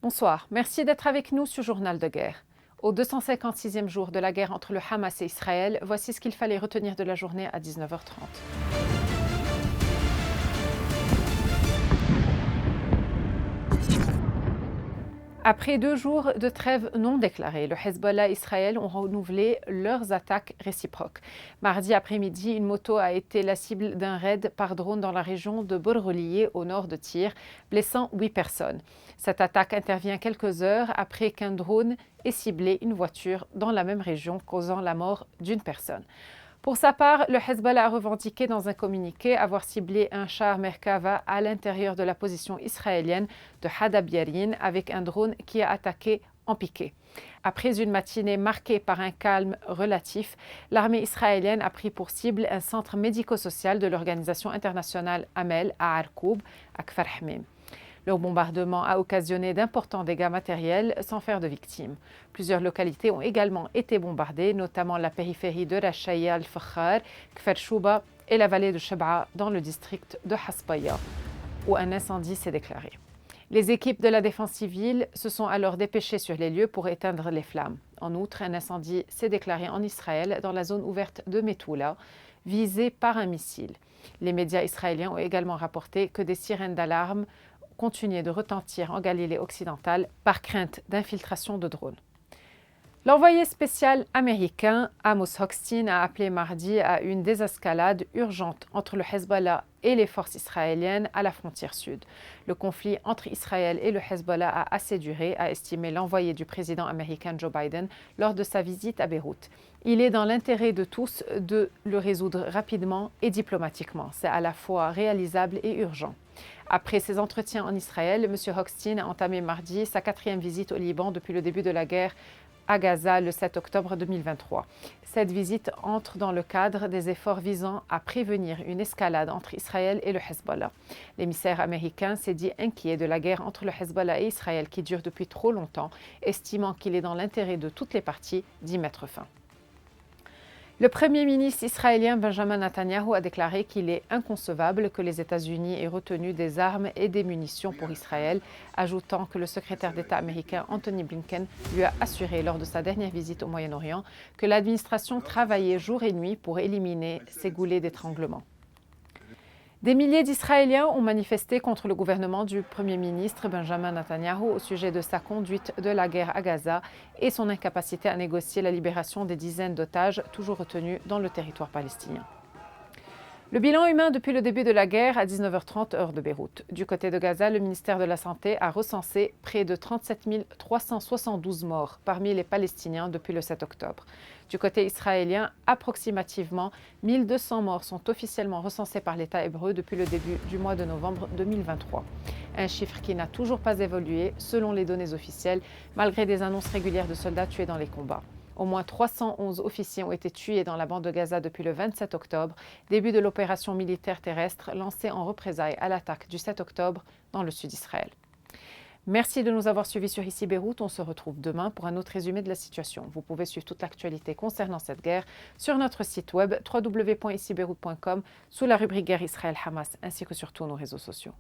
Bonsoir, merci d'être avec nous sur Journal de guerre. Au 256e jour de la guerre entre le Hamas et Israël, voici ce qu'il fallait retenir de la journée à 19h30. Après 2 jours de trêve non déclarée, le Hezbollah et Israël ont renouvelé leurs attaques réciproques. Mardi après-midi, une moto a été la cible d'un raid par drone dans la région de Borreliye, au nord de Tyr, blessant 8 personnes. Cette attaque intervient quelques heures après qu'un drone ait ciblé une voiture dans la même région, causant la mort d'une personne. Pour sa part, le Hezbollah a revendiqué dans un communiqué avoir ciblé un char Merkava à l'intérieur de la position israélienne de Hadab-Yarin avec un drone qui a attaqué en piqué. Après une matinée marquée par un calme relatif, l'armée israélienne a pris pour cible un centre médico-social de l'organisation internationale Amel à Arkoub, à Kfar Hamim. Le bombardement a occasionné d'importants dégâts matériels sans faire de victimes. Plusieurs localités ont également été bombardées, notamment la périphérie de Rachaya al-Fakhar, Kfar Shouba et la vallée de Shab'a dans le district de Hasbaya, où un incendie s'est déclaré. Les équipes de la défense civile se sont alors dépêchées sur les lieux pour éteindre les flammes. En outre, un incendie s'est déclaré en Israël dans la zone ouverte de Methoula, visée par un missile. Les médias israéliens ont également rapporté que des sirènes d'alarme continuer de retentir en Galilée occidentale par crainte d'infiltration de drones. L'envoyé spécial américain Amos Hochstein a appelé mardi à une désescalade urgente entre le Hezbollah et les forces israéliennes à la frontière sud. Le conflit entre Israël et le Hezbollah a assez duré, a estimé l'envoyé du président américain Joe Biden lors de sa visite à Beyrouth. Il est dans l'intérêt de tous de le résoudre rapidement et diplomatiquement. C'est à la fois réalisable et urgent. Après ses entretiens en Israël, M. Hochstein a entamé mardi sa 4e visite au Liban depuis le début de la guerre à Gaza le 7 octobre 2023. Cette visite entre dans le cadre des efforts visant à prévenir une escalade entre Israël et le Hezbollah. L'émissaire américain s'est dit inquiet de la guerre entre le Hezbollah et Israël qui dure depuis trop longtemps, estimant qu'il est dans l'intérêt de toutes les parties d'y mettre fin. Le Premier ministre israélien Benjamin Netanyahu a déclaré qu'il est inconcevable que les États-Unis aient retenu des armes et des munitions pour Israël, ajoutant que le secrétaire d'État américain Anthony Blinken lui a assuré lors de sa dernière visite au Moyen-Orient que l'administration travaillait jour et nuit pour éliminer ces goulets d'étranglement. Des milliers d'Israéliens ont manifesté contre le gouvernement du Premier ministre Benjamin Netanyahu au sujet de sa conduite de la guerre à Gaza et son incapacité à négocier la libération des dizaines d'otages toujours retenus dans le territoire palestinien. Le bilan humain depuis le début de la guerre à 19h30 heure de Beyrouth. Du côté de Gaza, le ministère de la Santé a recensé près de 37 372 morts parmi les Palestiniens depuis le 7 octobre. Du côté israélien, approximativement 1200 morts sont officiellement recensés par l'État hébreu depuis le début du mois de novembre 2023. Un chiffre qui n'a toujours pas évolué selon les données officielles, malgré des annonces régulières de soldats tués dans les combats. Au moins 311 officiers ont été tués dans la bande de Gaza depuis le 27 octobre, début de l'opération militaire terrestre lancée en représailles à l'attaque du 7 octobre dans le sud d'Israël. Merci de nous avoir suivis sur Ici Beyrouth. On se retrouve demain pour un autre résumé de la situation. Vous pouvez suivre toute l'actualité concernant cette guerre sur notre site web www.icibeyrouth.com sous la rubrique Guerre Israël-Hamas ainsi que sur tous nos réseaux sociaux.